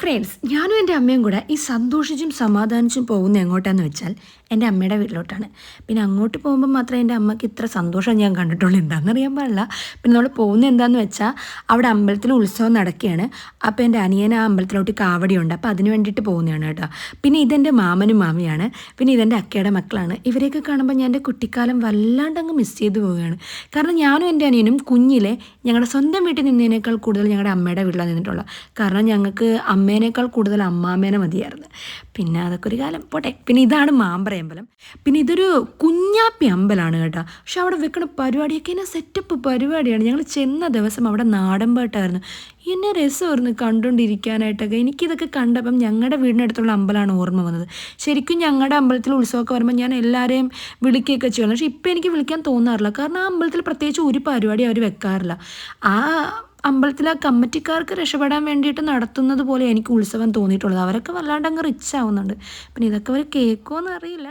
Friends, ഞാനും എൻ്റെ അമ്മയും കൂടെ ഈ സന്തോഷിച്ചും സമാധാനിച്ചും പോകുന്ന എങ്ങോട്ടാന്ന് വെച്ചാൽ എൻ്റെ അമ്മയുടെ വീട്ടിലോട്ടാണ്. പിന്നെ അങ്ങോട്ട് പോകുമ്പോൾ മാത്രമേ എൻ്റെ അമ്മയ്ക്ക് ഇത്ര സന്തോഷം ഞാൻ കണ്ടിട്ടുള്ളൂ. എന്താണെന്നറിയാൻ പാടില്ല. പിന്നെ നമ്മൾ പോകുന്നത് എന്താണെന്ന് വെച്ചാൽ അവിടെ അമ്പലത്തിൽ ഉത്സവം നടക്കുകയാണ്. അപ്പോൾ എൻ്റെ അനിയൻ ആ അമ്പലത്തിലോട്ട് കാവടിയുണ്ട്. അപ്പോൾ അതിന് വേണ്ടിയിട്ട് പോകുന്നതാണ് കേട്ടോ. പിന്നെ ഇതെൻ്റെ മാമനും മാമിയാണ്. പിന്നെ ഇതെൻ്റെ അക്കയുടെ മക്കളാണ്. ഇവരെയൊക്കെ കാണുമ്പോൾ ഞാൻ എൻ്റെ കുട്ടിക്കാലം വല്ലാണ്ട് അങ്ങ് മിസ് ചെയ്ത് പോവുകയാണ്. കാരണം ഞാനും എൻ്റെ അനിയനും കുഞ്ഞിലെ ഞങ്ങളുടെ സ്വന്തം വീട്ടിൽ നിന്നതിനേക്കാൾ കൂടുതൽ ഞങ്ങളുടെ അമ്മയുടെ വീട്ടിലാണ് നിന്നിട്ടുള്ളത്. കാരണം ഞങ്ങൾക്ക് അമ്മേനേക്കാൾ കൂടുതൽ അമ്മാമ്മേനെ മതിയായിരുന്നു. പിന്നെ അതൊക്കെ ഒരു കാലം പോട്ടെ. പിന്നെ ഇതാണ് മാമ്പറ അമ്പലം. പിന്നെ ഇതൊരു കുഞ്ഞാപ്പി അമ്പലമാണ് കേട്ടോ. പക്ഷെ അവിടെ വെക്കണ പരിപാടിയൊക്കെ ഇങ്ങനെ സെറ്റപ്പ് പരിപാടിയാണ്. ഞങ്ങൾ ചെന്ന ദിവസം അവിടെ നാടൻ പാട്ടായിരുന്നു. എന്നെ രസമായിരുന്നു കണ്ടുകൊണ്ടിരിക്കാനായിട്ടൊക്കെ. എനിക്കിതൊക്കെ കണ്ടപ്പം ഞങ്ങളുടെ വീടിനടുത്തുള്ള അമ്പലമാണ് ഓർമ്മ വന്നത്. ശരിക്കും ഞങ്ങളുടെ അമ്പലത്തിൽ ഉത്സവമൊക്കെ വരുമ്പോൾ ഞാൻ എല്ലാവരെയും വിളിക്കുകയൊക്കെ ചെയ്യുന്നു. പക്ഷേ ഇപ്പം എനിക്ക് വിളിക്കാൻ തോന്നാറില്ല. കാരണം ആ അമ്പലത്തിൽ പ്രത്യേകിച്ച് ഒരു പരിപാടി അവർ വെക്കാറില്ല. ആ അമ്പലത്തിലെ കമ്മിറ്റിക്കാർക്ക് രക്ഷപ്പെടാൻ വേണ്ടിയിട്ട് നടത്തുന്നത് പോലെ എനിക്ക് ഉത്സവം തോന്നിയിട്ടുള്ളത്. അവരൊക്കെ വല്ലാണ്ട് അങ്ങ് റിച്ച് ആവുന്നുണ്ട്. പിന്നെ ഇതൊക്കെ അവർ കേൾക്കുമോയെന്ന് അറിയില്ല.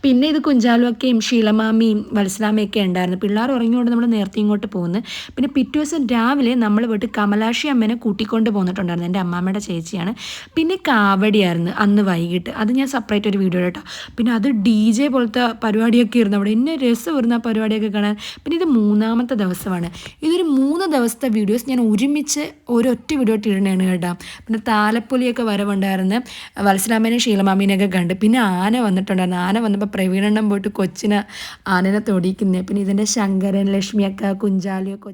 പിന്നെ ഇത് കുഞ്ചാലുവൊക്കെയും ഷീലമാമിയും വത്സലാമയൊക്കെ ഉണ്ടായിരുന്നു. പിള്ളേർ ഉറങ്ങിയോണ്ട് നമ്മൾ നേരത്തെ ഇങ്ങോട്ട് പോകുന്നത്. പിന്നെ പിറ്റേ ദിവസം രാവിലെ നമ്മൾ പോയിട്ട് കമലാക്ഷി അമ്മേനെ കൂട്ടിക്കൊണ്ട് പോന്നിട്ടുണ്ടായിരുന്നു. എൻ്റെ അമ്മാമ്മയുടെ ചേച്ചിയാണ്. പിന്നെ കാവടിയായിരുന്നു അന്ന് വൈകിട്ട്. അത് ഞാൻ സെപ്പറേറ്റ് ഒരു വീഡിയോ കേട്ടോ. പിന്നെ അത് DJ പോലത്തെ പരിപാടിയൊക്കെ ഇരുന്നു അവിടെ. എന്നെ രസമായിരുന്നു ആ പരിപാടിയൊക്കെ കാണാൻ. പിന്നെ ഇത് 3ാമത്തെ ദിവസമാണ്. ഇതൊരു 3 ദിവസത്തെ വീഡിയോസ് ഞാൻ ഒരുമിച്ച് ഒരൊറ്റ വീഡിയോ ഇടണതാണ് കേട്ടോ. പിന്നെ താലപ്പൊലിയൊക്കെ വരവുണ്ടായിരുന്നു. വത്സലാമേനെയും ഷീലമാമീനെയൊക്കെ കണ്ട്. പിന്നെ ആന വന്നിട്ടുണ്ടായിരുന്നു. ആന വന്നപ്പോൾ പ്രവീണെണ്ണം പോയിട്ട് കൊച്ചിനെ ആനനെ തൊടിക്കുന്നത്. പിന്നെ ഇതിൻ്റെ ശങ്കരൻ, ലക്ഷ്മിയൊക്കെ, കുഞ്ചാലിയൊക്കെ